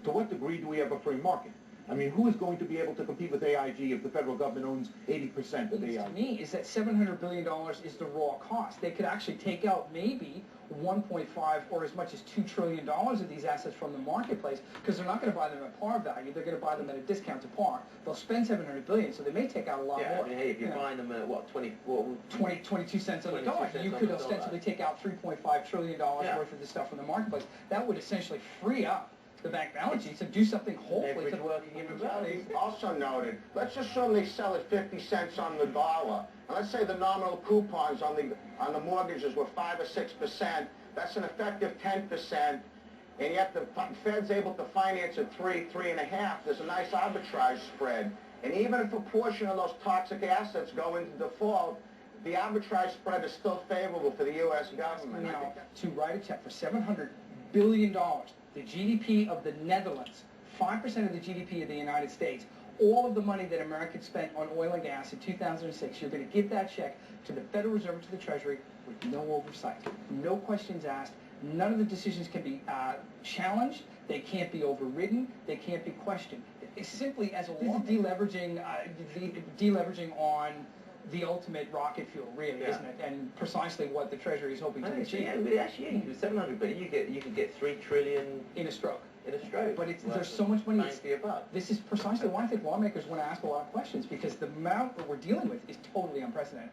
To what degree do we have a free market? I mean, who is going to be able to compete with AIG if the federal government owns 80% of AIG? To me, is that $700 billion is the raw cost. They could actually take out maybe 1.5 or as much as $2 trillion of these assets from the marketplace, because they're not going to buy them at par value. They're going to buy them at a discount to par. They'll spend $700 billion, so they may take out a lot more. I mean, hey, if you're buying them at what, 22 cents on the dollar, you could ostensibly take out $3.5 trillion worth of this stuff from the marketplace. That would essentially free up the bank balance sheets and do something hopefully to working in reverse. Also noted, let's assume they sell at 50 cents on the dollar. And let's say the nominal coupons on the mortgages were 5 or 6%. That's an effective 10%. And yet the Fed's able to finance at 3.5. There's a nice arbitrage spread. And even if a portion of those toxic assets go into default, the arbitrage spread is still favorable for the U.S. government. Now, to write a check for $700 billion, the GDP of the Netherlands, 5% of the GDP of the United States, all of the money that Americans spent on oil and gas in 2006, you're going to give that check to the Federal Reserve and to the Treasury with no oversight, no questions asked. None of the decisions can be challenged. They can't be overridden. They can't be questioned. It's simply as a deleveraging on the ultimate rocket fuel, really, isn't it? And precisely what the Treasury is hoping to achieve. Yeah, actually, with 700 billion, you could get 3 trillion in a stroke. In a stroke. But there's so much money. Above. This is precisely why I think lawmakers want to ask a lot of questions, because the amount that we're dealing with is totally unprecedented.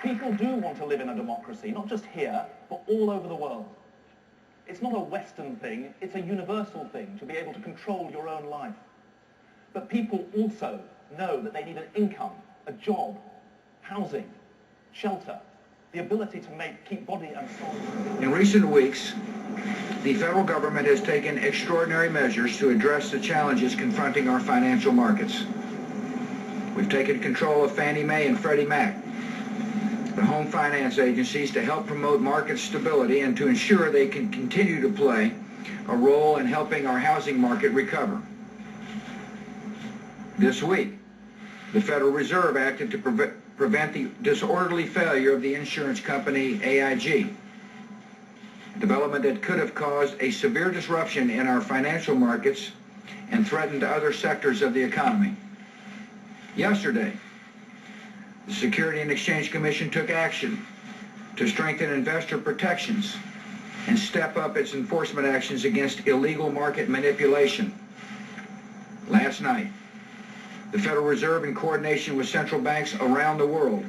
People do want to live in a democracy, not just here, but all over the world. It's not a Western thing, it's a universal thing to be able to control your own life. But people also know that they need an income, a job, housing, shelter, the ability to keep body and soul. In recent weeks, the federal government has taken extraordinary measures to address the challenges confronting our financial markets. We've taken control of Fannie Mae and Freddie Mac, the home finance agencies, to help promote market stability and to ensure they can continue to play a role in helping our housing market recover. This week, the Federal Reserve acted to prevent the disorderly failure of the insurance company AIG, a development that could have caused a severe disruption in our financial markets and threatened other sectors of the economy. Yesterday, the Securities and Exchange Commission took action to strengthen investor protections and step up its enforcement actions against illegal market manipulation. Last night, the Federal Reserve, in coordination with central banks around the world,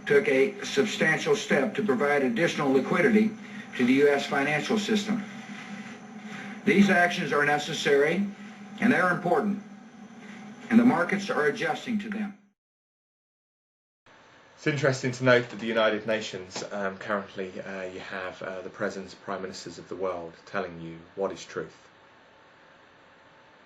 took a substantial step to provide additional liquidity to the U.S. financial system. These actions are necessary and they're important, and the markets are adjusting to them. It's interesting to note that the United Nations, currently you have the presidents, prime ministers of the world telling you what is truth.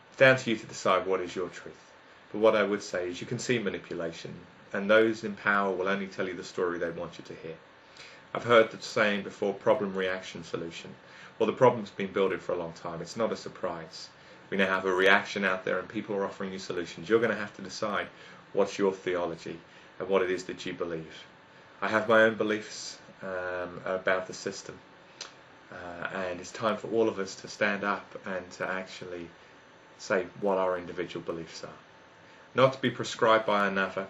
It's down to you to decide what is your truth. But what I would say is you can see manipulation, and those in power will only tell you the story they want you to hear. I've heard the saying before, problem, reaction, solution. Well, the problem's been building for a long time. It's not a surprise. We now have a reaction out there and people are offering you solutions. You're going to have to decide what's your theology and what it is that you believe. I have my own beliefs about the system, and it's time for all of us to stand up and to actually say what our individual beliefs are. Not to be prescribed by another,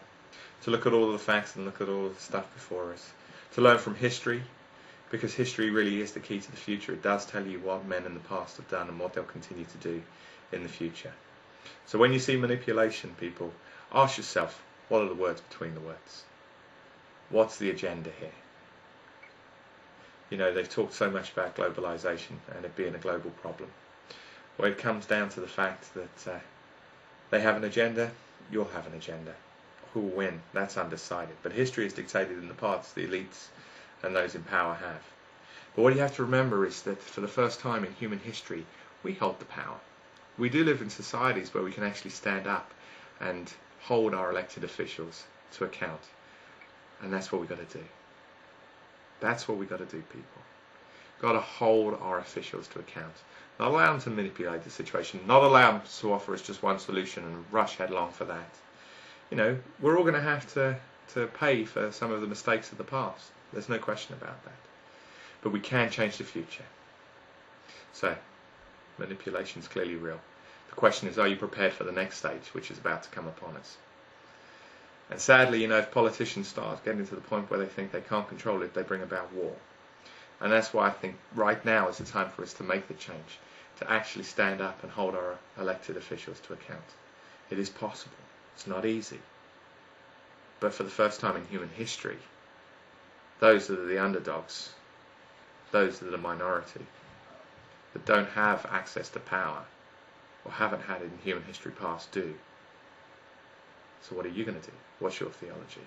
to look at all the facts and look at all the stuff before us, to learn from history, because history really is the key to the future. It does tell you what men in the past have done and what they'll continue to do in the future. So when you see manipulation, people, ask yourself, what are the words between the words? What's the agenda here? You know, they've talked so much about globalization and it being a global problem. Well, it comes down to the fact that they have an agenda, you'll have an agenda. who will win, that's undecided. But history is dictated in the parts the elites and those in power have. But what you have to remember is that for the first time in human history, we hold the power. We do live in societies where we can actually stand up and hold our elected officials to account. And that's what we've got to do. That's what we've got to do, people. Got to hold our officials to account. Not allow them to manipulate the situation. Not allow them to offer us just one solution and rush headlong for that. You know, we're all going to have to pay for some of the mistakes of the past. There's no question about that. But we can change the future. So, manipulation's clearly real. The question is, are you prepared for the next stage, which is about to come upon us? And sadly, you know, if politicians start getting to the point where they think they can't control it, they bring about war. And that's why I think right now is the time for us to make the change, to actually stand up and hold our elected officials to account. It is possible. It's not easy. But for the first time in human history, those that are the underdogs, those that are the minority, that don't have access to power, or haven't had it in human history past, do. So what are you going to do? What's your theology?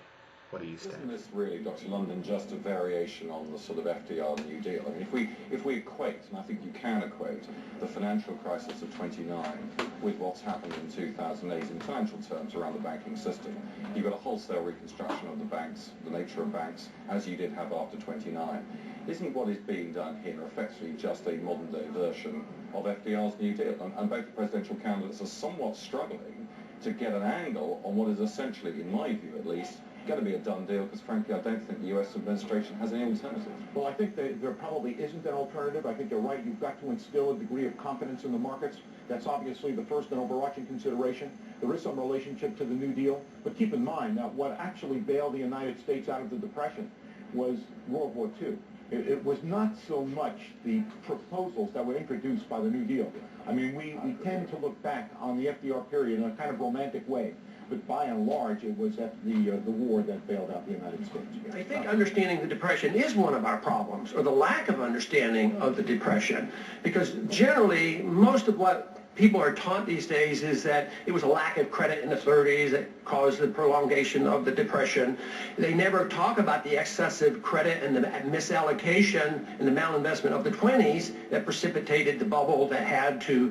What do you stand? Isn't this really, Dr. London, just a variation on the sort of FDR New Deal? I mean, if we equate, and I think you can equate, the financial crisis of '29 with what's happened in 2008 in financial terms around the banking system, you've got a wholesale reconstruction of the banks, the nature of banks, as you did have after '29. Isn't what is being done here effectively just a modern-day version of FDR's New Deal? And both the presidential candidates are somewhat struggling to get an angle on what is essentially, in my view at least, going to be a done deal, because frankly I don't think the US administration has any alternative. Well, I think there probably isn't an alternative. I think you're right. You've got to instill a degree of confidence in the markets. That's obviously the first and overarching consideration. There is some relationship to the New Deal. But keep in mind that what actually bailed the United States out of the Depression was World War II. It was not so much the proposals that were introduced by the New Deal. I mean, we tend to look back on the FDR period in a kind of romantic way. But by and large, it was at the war that bailed out the United States. I think understanding the Depression is one of our problems, or the lack of understanding of the Depression, because generally most of what people are taught these days is that it was a lack of credit in the 30s that caused the prolongation of the Depression. They never talk about the excessive credit and the misallocation and the malinvestment of the 20s that precipitated the bubble that had to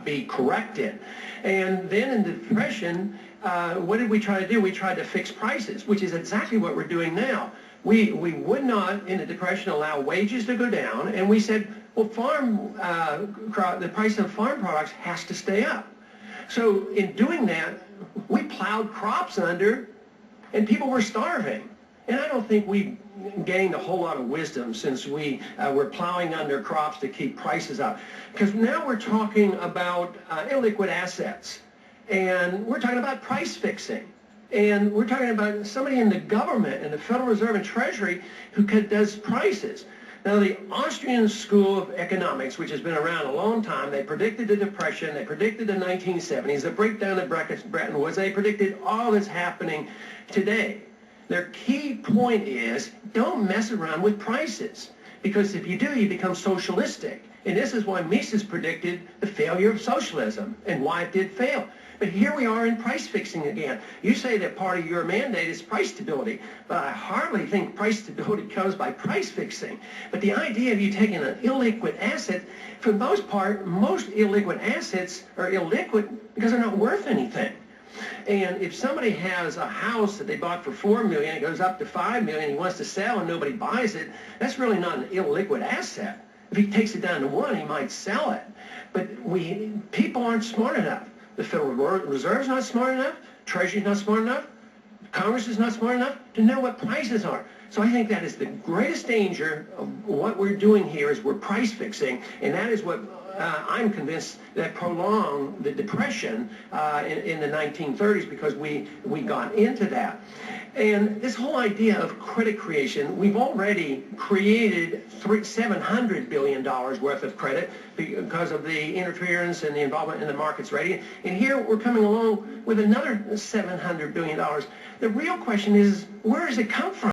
be corrected. And then in the Depression, what did we try to do? We tried to fix prices, which is exactly what we're doing now. We would not, in the Depression, allow wages to go down, and we said, well, the price of farm products has to stay up. So in doing that, we plowed crops under, and people were starving. And I don't think we gained a whole lot of wisdom since we were plowing under crops to keep prices up. Because now we're talking about illiquid assets, and we're talking about price fixing. And we're talking about somebody in the government, in the Federal Reserve and Treasury, who does prices. Now, the Austrian School of Economics, which has been around a long time, they predicted the Depression, they predicted the 1970s, the breakdown of Bretton Woods, they predicted all that's happening today. Their key point is, don't mess around with prices, because if you do, you become socialistic. And this is why Mises predicted the failure of socialism and why it did fail. But here we are in price fixing again. You say that part of your mandate is price stability, but I hardly think price stability comes by price fixing. But the idea of you taking an illiquid asset, for the most part, most illiquid assets are illiquid because they're not worth anything. And if somebody has a house that they bought for $4 million, it goes up to $5 million, he wants to sell and nobody buys it, that's really not an illiquid asset. If he takes it down to 1, he might sell it. But people aren't smart enough. The Federal Reserve's not smart enough, Treasury's not smart enough, Congress is not smart enough to know what prices are. So I think that is the greatest danger of what we're doing here is we're price fixing, and that is what I'm convinced that prolonged the Depression in the 1930s, because we got into that. And this whole idea of credit creation, we've already created $700 billion worth of credit because of the interference and the involvement in the markets rating. And here we're coming along with another $700 billion. The real question is, where does it come from?